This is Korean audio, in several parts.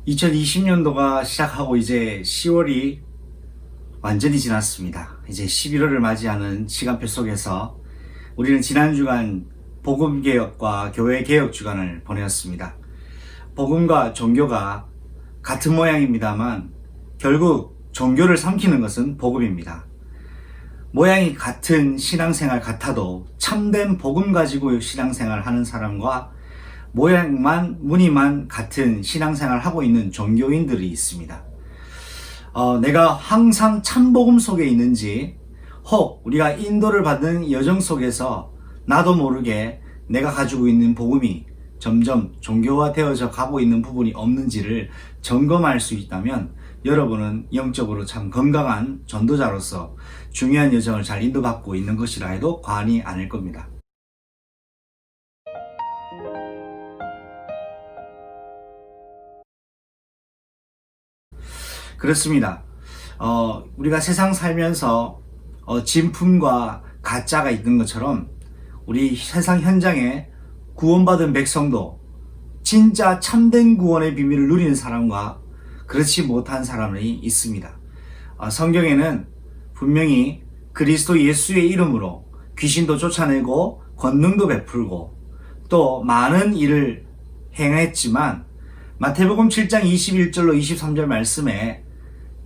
2020년도가 시작하고 이제 10월이 완전히 지났습니다. 이제 11월을 맞이하는 시간표 속에서 우리는 지난 주간 복음개혁과 교회개혁 주간을 보내었습니다. 복음과 종교가 같은 모양입니다만 결국 종교를 삼키는 것은 복음입니다. 모양이 같은 신앙생활 같아도 참된 복음 가지고 신앙생활 하는 사람과 모양만 무늬만 같은 신앙생활 하고 있는 종교인들이 있습니다. 내가 항상 참복음 속에 있는지, 혹 우리가 인도를 받는 여정 속에서 나도 모르게 내가 가지고 있는 복음이 점점 종교화되어져 가고 있는 부분이 없는지를 점검할 수 있다면 여러분은 영적으로 참 건강한 전도자로서 중요한 여정을 잘 인도받고 있는 것이라 해도 과언이 아닐 겁니다. 그렇습니다. 우리가 세상 살면서 진품과 가짜가 있는 것처럼 우리 세상 현장에 구원받은 백성도 진짜 참된 구원의 비밀을 누리는 사람과 그렇지 못한 사람이 있습니다. 성경에는 분명히 그리스도 예수의 이름으로 귀신도 쫓아내고 권능도 베풀고 또 많은 일을 행했지만 마태복음 7장 21절로 23절 말씀에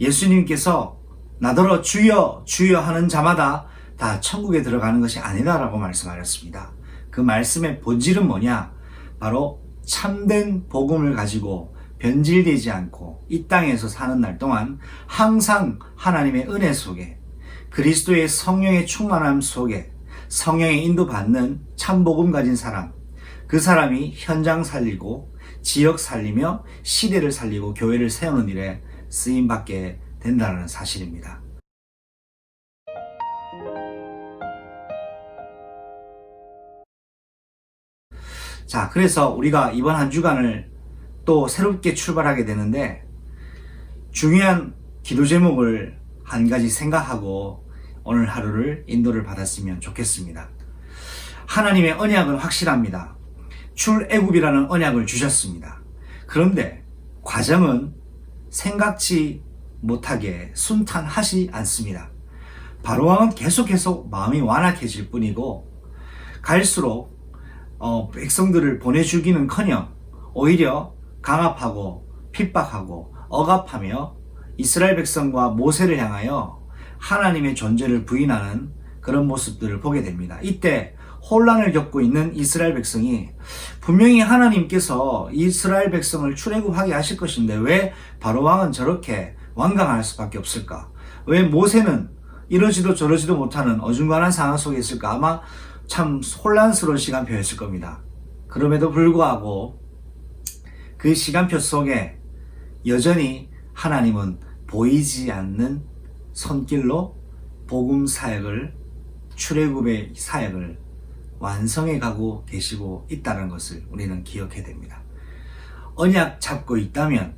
예수님께서 나더러 주여 주여 하는 자마다 다 천국에 들어가는 것이 아니다라고 말씀하셨습니다. 그 말씀의 본질은 뭐냐? 바로 참된 복음을 가지고 변질되지 않고 이 땅에서 사는 날 동안 항상 하나님의 은혜 속에 그리스도의 성령의 충만함 속에 성령의 인도받는 참복음 가진 사람, 그 사람이 현장 살리고 지역 살리며 시대를 살리고 교회를 세우는 일에 쓰임받게 된다는 사실입니다. 자, 그래서 우리가 이번 한 주간을 또 새롭게 출발하게 되는데 중요한 기도 제목을 한 가지 생각하고 오늘 하루를 인도를 받았으면 좋겠습니다. 하나님의 언약은 확실합니다. 출애굽이라는 언약을 주셨습니다. 그런데 과정은 생각지 못하게 순탄하지 않습니다. 바로왕은 계속해서 마음이 완악해질 뿐이고 갈수록 백성들을 보내주기는커녕 오히려 강압하고 핍박하고 억압하며 이스라엘 백성과 모세를 향하여 하나님의 존재를 부인하는 그런 모습들을 보게 됩니다. 이때 혼란을 겪고 있는 이스라엘 백성이 분명히 하나님께서 이스라엘 백성을 출애굽하게 하실 것인데 왜 바로왕은 저렇게 완강할 수밖에 없을까? 왜 모세는 이러지도 저러지도 못하는 어중간한 상황 속에 있을까? 아마 참 혼란스러운 시간표였을 겁니다. 그럼에도 불구하고 그 시간표 속에 여전히 하나님은 보이지 않는 손길로 복음 사역을, 출애굽의 사역을 완성해 가고 계시고 있다는 것을 우리는 기억해야 됩니다. 언약 잡고 있다면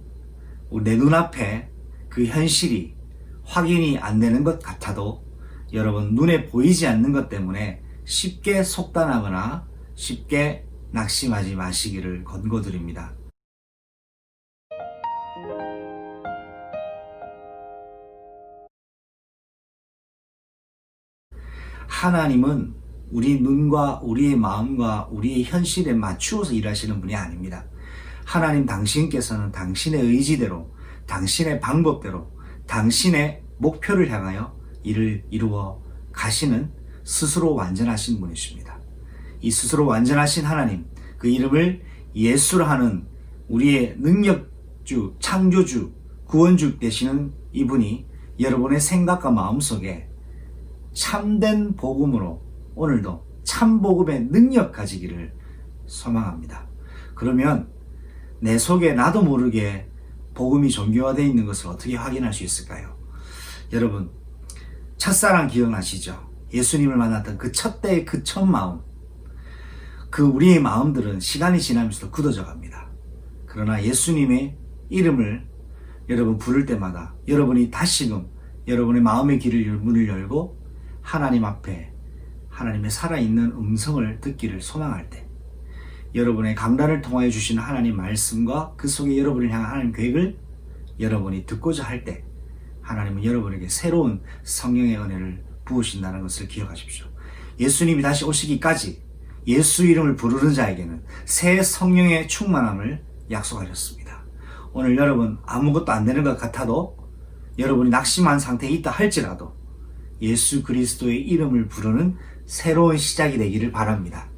내 눈앞에 그 현실이 확인이 안 되는 것 같아도 여러분 눈에 보이지 않는 것 때문에 쉽게 속단하거나 쉽게 낙심하지 마시기를 권고드립니다. 하나님은 우리 눈과 우리의 마음과 우리의 현실에 맞추어서 일하시는 분이 아닙니다. 하나님 당신께서는 당신의 의지대로, 당신의 방법대로, 당신의 목표를 향하여 일을 이루어 가시는 스스로 완전하신 분이십니다. 이 스스로 완전하신 하나님, 그 이름을 예수라 하는 우리의 능력주, 창조주, 구원주 되시는 이분이 여러분의 생각과 마음속에 참된 복음으로 오늘도 참복음의 능력 가지기를 소망합니다. 그러면 내 속에 나도 모르게 복음이 종교화되어 있는 것을 어떻게 확인할 수 있을까요? 여러분, 첫사랑 기억나시죠? 예수님을 만났던 그 첫 때의 그 첫 마음, 그 우리의 마음들은 시간이 지나면서 굳어져 갑니다. 그러나 예수님의 이름을 여러분 부를 때마다 여러분이 다시금 여러분의 마음의 문을 열고 하나님 앞에 하나님의 살아있는 음성을 듣기를 소망할 때 여러분의 강단을 통하여 주신 하나님 말씀과 그 속에 여러분을 향한 하나님 계획을 여러분이 듣고자 할 때 하나님은 여러분에게 새로운 성령의 은혜를 부으신다는 것을 기억하십시오. 예수님이 다시 오시기까지 예수 이름을 부르는 자에게는 새 성령의 충만함을 약속하셨습니다. 오늘 여러분 아무것도 안 되는 것 같아도 여러분이 낙심한 상태에 있다 할지라도 예수 그리스도의 이름을 부르는 새로운 시작이 되기를 바랍니다.